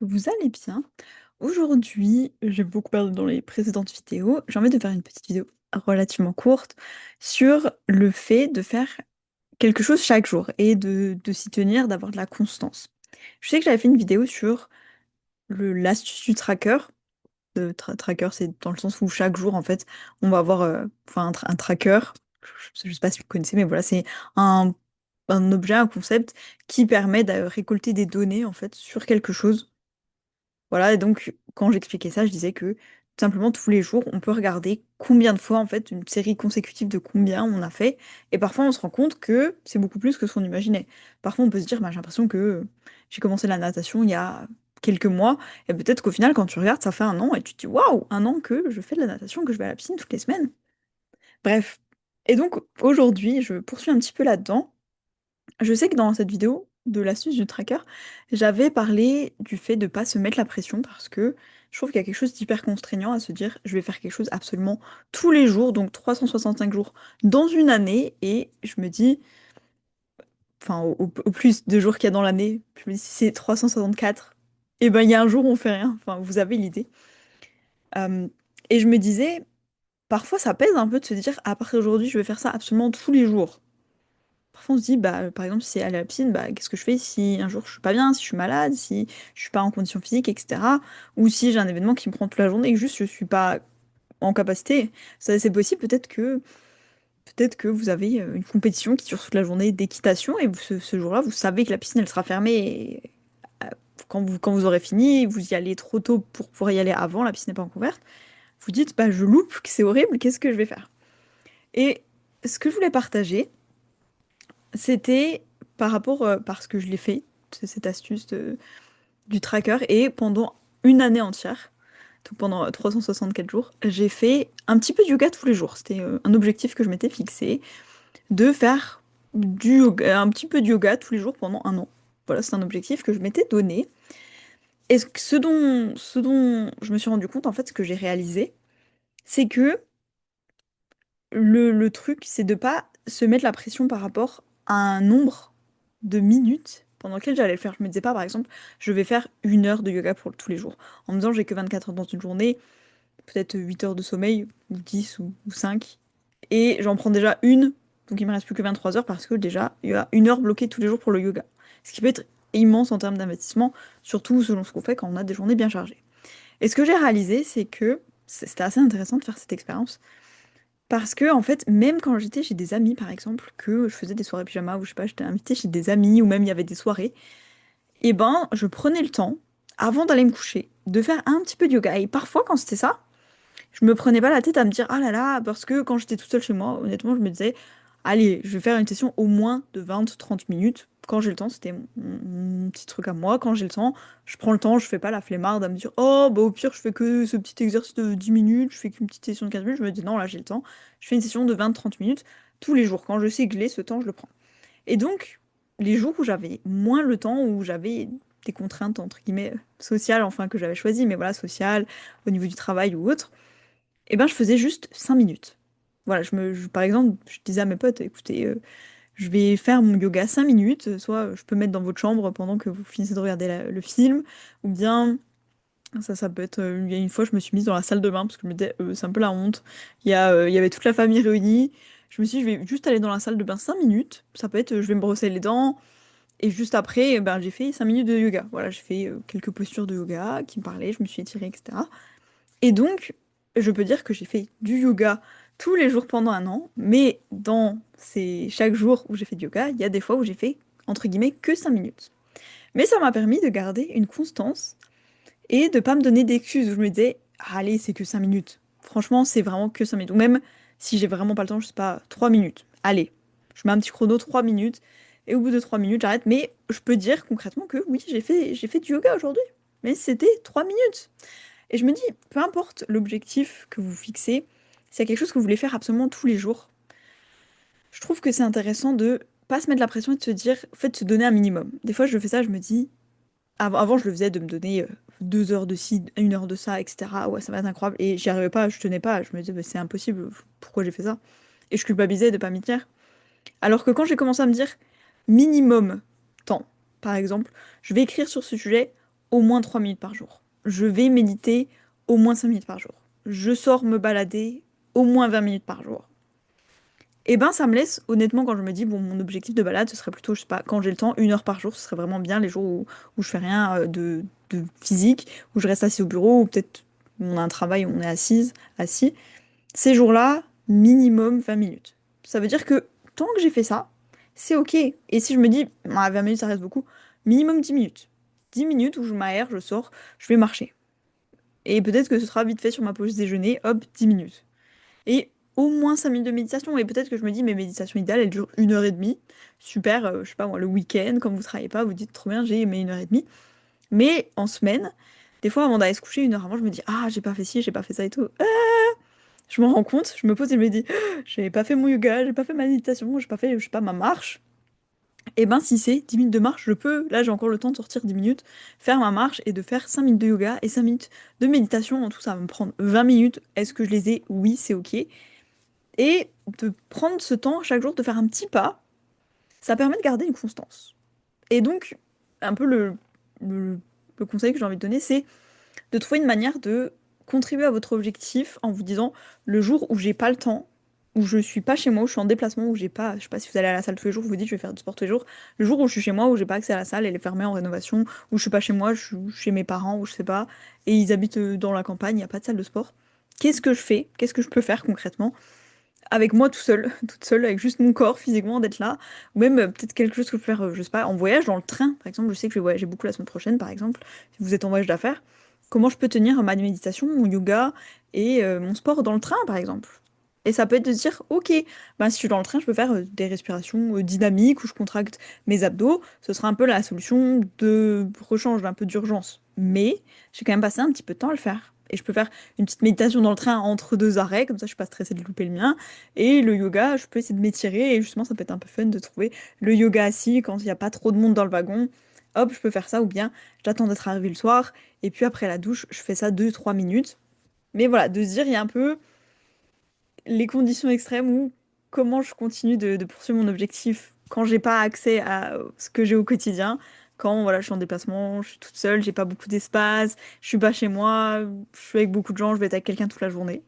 Vous allez bien? Aujourd'hui, j'ai beaucoup parlé dans les précédentes vidéos. J'ai envie de faire une petite vidéo relativement courte sur le fait de faire quelque chose chaque jour et de s'y tenir, d'avoir de la constance. Je sais que j'avais fait une vidéo sur l'astuce du tracker. Tracker, c'est dans le sens où chaque jour, en fait, on va avoir enfin, un tracker. Je sais pas si vous connaissez, mais voilà, c'est un, un objet, un concept qui permet de récolter des données, en fait, sur quelque chose. Voilà, et donc quand j'expliquais ça, je disais que tout simplement tous les jours, on peut regarder combien de fois, en fait, une série consécutive de combien on a fait, et parfois on se rend compte que c'est beaucoup plus que ce qu'on imaginait. Parfois on peut se dire, bah, j'ai l'impression que j'ai commencé la natation il y a quelques mois, et peut-être qu'au final, quand tu regardes, ça fait un an, et tu te dis, waouh, un an que je fais de la natation, que je vais à la piscine toutes les semaines. Bref. Et donc aujourd'hui, je poursuis un petit peu là-dedans. Je sais que dans cette vidéo de l'astuce du tracker, j'avais parlé du fait de pas se mettre la pression parce que je trouve qu'il y a quelque chose d'hyper contraignant à se dire je vais faire quelque chose absolument tous les jours, donc 365 jours dans une année, et je me dis, enfin au plus de jours qu'il y a dans l'année, je me dis si c'est 364, et ben il y a un jour où on fait rien, enfin vous avez l'idée. Euh, et je me disais, parfois ça pèse un peu de se dire à partir d'aujourd'hui je vais faire ça absolument tous les jours. Parfois, on se dit, bah, par exemple, si c'est aller à la piscine, bah, qu'est-ce que je fais si un jour je suis pas bien, si je suis malade, si je suis pas en condition physique, etc. Ou si j'ai un événement qui me prend toute la journée et que juste je suis pas en capacité. Ça, c'est possible, peut-être que vous avez une compétition qui dure toute la journée d'équitation et ce jour-là, vous savez que la piscine, elle sera fermée et quand vous aurez fini, vous y allez trop tôt pour pouvoir y aller avant, la piscine n'est pas encore ouverte. Vous dites, bah, je loupe, que c'est horrible, qu'est-ce que je vais faire? Et ce que je voulais partager, c'était par rapport, parce que je l'ai fait, cette astuce du tracker, et pendant une année entière, donc pendant 364 jours, j'ai fait un petit peu de yoga tous les jours. C'était un objectif que je m'étais fixé, de faire du yoga, un petit peu de yoga tous les jours pendant un an. Voilà, c'est un objectif que je m'étais donné. Et ce dont je me suis rendu compte, en fait, ce que j'ai réalisé, c'est que le truc, c'est de pas se mettre la pression par rapport à un nombre de minutes pendant lequel j'allais le faire. Je me disais pas, par exemple, je vais faire 1 heure de yoga pour tous les jours. En me disant, j'ai que 24 heures dans une journée, peut-être 8 heures de sommeil, ou 10 ou 5. Et j'en prends déjà une, donc il me reste plus que 23 heures parce que déjà, il y a 1 heure bloquée tous les jours pour le yoga. Ce qui peut être immense en termes d'investissement, surtout selon ce qu'on fait quand on a des journées bien chargées. Et ce que j'ai réalisé, c'est que c'était assez intéressant de faire cette expérience. Parce que, en fait, même quand j'étais chez des amis, par exemple, que je faisais des soirées pyjama, ou je sais pas, j'étais invitée chez des amis, ou même il y avait des soirées, et ben, je prenais le temps, avant d'aller me coucher, de faire un petit peu de yoga. Et parfois, quand c'était ça, je me prenais pas la tête à me dire, ah là là, parce que quand j'étais toute seule chez moi, honnêtement, je me disais, allez, je vais faire une session au moins de 20-30 minutes. Quand j'ai le temps, c'était mon petit truc à moi. Quand j'ai le temps, je prends le temps, je fais pas la flemmarde à me dire, oh, bah au pire, je fais que ce petit exercice de 10 minutes, je fais qu'une petite session de 15 minutes. Je me dis, non, là, j'ai le temps. Je fais une session de 20-30 minutes tous les jours. Quand je sais que j'ai ce temps, je le prends. Et donc, les jours où j'avais moins le temps, où j'avais des contraintes, entre guillemets, sociales, enfin, que j'avais choisies, mais voilà, sociales, au niveau du travail ou autre, eh ben, je faisais juste 5 minutes. Voilà, par exemple, je disais à mes potes, écoutez, je vais faire mon yoga 5 minutes, soit je peux mettre dans votre chambre pendant que vous finissez de regarder le film, ou bien, ça peut être, il y a une fois, je me suis mise dans la salle de bain, parce que je me disais, c'est un peu la honte, il y avait toute la famille réunie, je me suis dit, je vais juste aller dans la salle de bain 5 minutes, ça peut être, je vais me brosser les dents, et juste après, ben, j'ai fait 5 minutes de yoga. Voilà, j'ai fait quelques postures de yoga qui me parlaient, je me suis étirée, etc. Et donc, je peux dire que j'ai fait du yoga tous les jours pendant un an, mais dans chaque jour où j'ai fait du yoga, il y a des fois où j'ai fait, entre guillemets, que 5 minutes. Mais ça m'a permis de garder une constance et de pas me donner d'excuses où je me disais, ah, allez, c'est que 5 minutes. Franchement, c'est vraiment que 5 minutes. Ou même, si j'ai vraiment pas le temps, je sais pas, 3 minutes. Allez, je mets un petit chrono 3 minutes, et au bout de 3 minutes, j'arrête. Mais je peux dire concrètement que oui, j'ai fait du yoga aujourd'hui. Mais c'était 3 minutes. Et je me dis, peu importe l'objectif que vous fixez, s'il y a quelque chose que vous voulez faire absolument tous les jours, je trouve que c'est intéressant de pas se mettre la pression et de se dire, en fait, se donner un minimum. Des fois, je fais ça, je me dis, avant, je le faisais de me donner 2 heures de ci, 1 heure de ça, etc. Ouais, ça va être incroyable. Et j'y arrivais pas, je tenais pas. Je me disais, bah, c'est impossible, pourquoi j'ai fait ça? Et je culpabilisais de pas m'y tenir. Alors que quand j'ai commencé à me dire minimum temps, par exemple, je vais écrire sur ce sujet au moins 3 minutes par jour. Je vais méditer au moins 5 minutes par jour. Je sors me balader au moins 20 minutes par jour. Et ben ça me laisse, honnêtement, quand je me dis, bon, mon objectif de balade, ce serait plutôt, je sais pas, quand j'ai le temps, 1 heure par jour, ce serait vraiment bien les jours où je fais rien de physique, où je reste assis au bureau, ou peut-être on a un travail où on est assis. Ces jours-là, minimum 20 minutes. Ça veut dire que tant que j'ai fait ça, c'est ok. Et si je me dis, ah, 20 minutes, ça reste beaucoup, minimum 10 minutes. 10 minutes où je m'aère, je sors, je vais marcher. Et peut-être que ce sera vite fait sur ma pause déjeuner, hop, 10 minutes. Et au moins 5 minutes de méditation. Et peut-être que je me dis, mes méditations idéales, elles durent 1 heure et demie. Super, je sais pas moi, le week-end, quand vous travaillez pas, vous dites trop bien, j'ai aimé 1 heure et demie. Mais en semaine, des fois, avant d'aller se coucher, 1 heure avant, je me dis, ah, j'ai pas fait ci, j'ai pas fait ça et tout. Je me rends compte, je me pose et je me dis, j'ai pas fait mon yoga, j'ai pas fait ma méditation, j'ai pas fait, je sais pas, ma marche. Et ben, si c'est 10 minutes de marche, je peux, là j'ai encore le temps de sortir 10 minutes, faire ma marche et de faire 5 minutes de yoga et 5 minutes de méditation. En tout, ça va me prendre 20 minutes. Est-ce que je les ai? Oui, c'est ok. Et de prendre ce temps chaque jour, de faire un petit pas, ça permet de garder une constance. Et donc, un peu le, le conseil que j'ai envie de donner, c'est de trouver une manière de contribuer à votre objectif en vous disant le jour où j'ai pas le temps, où je suis pas chez moi, où je suis en déplacement, où j'ai pas, je sais pas si vous allez à la salle tous les jours, vous vous dites je vais faire du sport tous les jours. Le jour où je suis chez moi, où j'ai pas accès à la salle, elle est fermée en rénovation, où je suis pas chez moi, je suis chez mes parents, ou je sais pas, et ils habitent dans la campagne, il y a pas de salle de sport. Qu'est-ce que je fais? Qu'est-ce que je peux faire concrètement? Avec moi tout seul, toute seule, avec juste mon corps physiquement d'être là, ou même peut-être quelque chose que je peux faire, je sais pas, en voyage, dans le train, par exemple, je sais que je vais voyager beaucoup la semaine prochaine, par exemple, si vous êtes en voyage d'affaires, comment je peux tenir ma méditation, mon yoga et mon sport dans le train, par exemple. Et ça peut être de se dire, ok, ben, si je suis dans le train, je peux faire des respirations dynamiques où je contracte mes abdos, ce sera un peu la solution de rechange, d'un peu d'urgence. Mais j'ai quand même passé un petit peu de temps à le faire. Et je peux faire une petite méditation dans le train entre 2 arrêts, comme ça je suis pas stressée de louper le mien. Et le yoga, je peux essayer de m'étirer, et justement ça peut être un peu fun de trouver le yoga assis quand il n'y a pas trop de monde dans le wagon. Hop, je peux faire ça, ou bien j'attends d'être arrivé le soir, et puis après la douche, je fais ça 2, 3 minutes. Mais voilà, de se dire, il y a un peu les conditions extrêmes où comment je continue de poursuivre mon objectif quand j'ai pas accès à ce que j'ai au quotidien. Quand voilà, je suis en déplacement, je suis toute seule, j'ai pas beaucoup d'espace, je suis pas chez moi, je suis avec beaucoup de gens, je vais être avec quelqu'un toute la journée.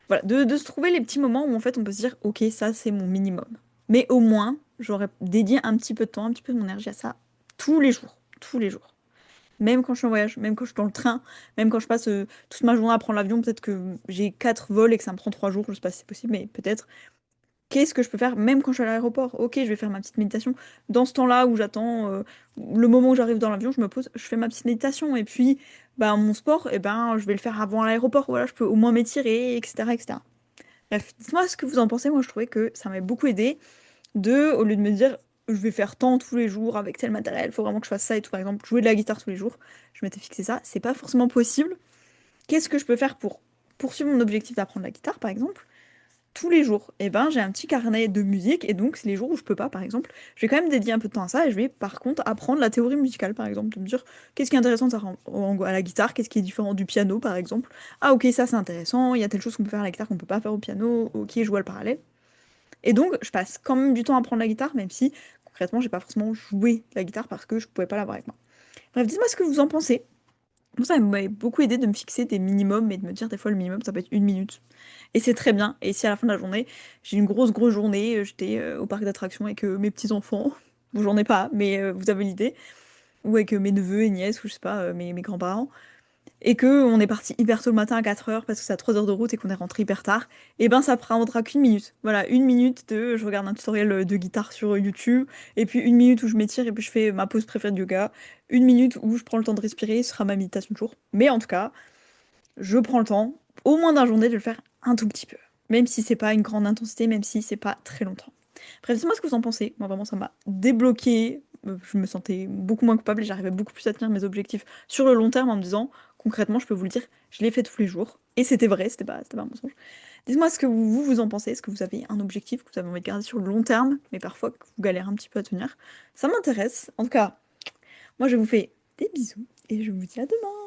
Voilà, de se trouver les petits moments où en fait on peut se dire, ok, ça c'est mon minimum. Mais au moins, j'aurais dédié un petit peu de temps, un petit peu de mon énergie à ça tous les jours. Tous les jours. Même quand je suis en voyage, même quand je suis dans le train, même quand je passe toute ma journée à prendre l'avion, peut-être que j'ai 4 vols et que ça me prend 3 jours, je sais pas si c'est possible, mais peut-être. Qu'est-ce que je peux faire même quand je suis à l'aéroport? Ok, je vais faire ma petite méditation. Dans ce temps-là où j'attends le moment où j'arrive dans l'avion, je me pose, je fais ma petite méditation. Et puis, bah, mon sport, eh ben, je vais le faire avant l'aéroport. Voilà, je peux au moins m'étirer, etc., etc. Bref, dites-moi ce que vous en pensez. Moi, je trouvais que ça m'a beaucoup aidé au lieu de me dire, je vais faire tant tous les jours avec tel matériel, il faut vraiment que je fasse ça et tout. Par exemple, jouer de la guitare tous les jours, je m'étais fixé ça. C'est pas forcément possible. Qu'est-ce que je peux faire pour poursuivre mon objectif d'apprendre la guitare, par exemple? Tous les jours, eh ben, j'ai un petit carnet de musique et donc c'est les jours où je peux pas, par exemple, je vais quand même dédier un peu de temps à ça et je vais par contre apprendre la théorie musicale, par exemple, de me dire qu'est-ce qui est intéressant à la guitare, qu'est-ce qui est différent du piano, par exemple. Ah ok, ça c'est intéressant, il y a telle chose qu'on peut faire à la guitare qu'on peut pas faire au piano, ok, je vois le parallèle. Et donc je passe quand même du temps à apprendre la guitare, même si concrètement j'ai pas forcément joué la guitare parce que je pouvais pas l'avoir avec moi. Bref, dites-moi ce que vous en pensez. Moi, ça m'avait beaucoup aidé de me fixer des minimums et de me dire des fois le minimum ça peut être 1 minute. Et c'est très bien. Et si à la fin de la journée, j'ai une grosse journée, j'étais au parc d'attractions avec mes petits-enfants, ou j'en ai pas, mais vous avez l'idée, ou avec mes neveux et nièces, ou je sais pas, mes grands-parents, et que on est parti hyper tôt le matin à 4 heures parce que c'est à 3 heures de route et qu'on est rentré hyper tard, et ben ça prendra qu'une minute. Voilà, 1 minute de je regarde un tutoriel de guitare sur YouTube, et puis 1 minute où je m'étire et puis je fais ma pause préférée de yoga, 1 minute où je prends le temps de respirer, ce sera ma méditation de jour. Mais en tout cas, je prends le temps, au moins d'un journée, de le faire un tout petit peu. Même si c'est pas une grande intensité, même si c'est pas très longtemps. Bref, dites-moi ce que vous en pensez. Moi, vraiment, ça m'a débloqué. Je me sentais beaucoup moins coupable et j'arrivais beaucoup plus à tenir mes objectifs sur le long terme en me disant, concrètement, je peux vous le dire, je l'ai fait tous les jours. Et c'était vrai, c'était pas un mensonge. Dites-moi ce que vous en pensez. Est-ce que vous avez un objectif que vous avez envie de garder sur le long terme, mais parfois que vous galérez un petit peu à tenir? Ça m'intéresse. En tout cas, moi, je vous fais des bisous et je vous dis à demain.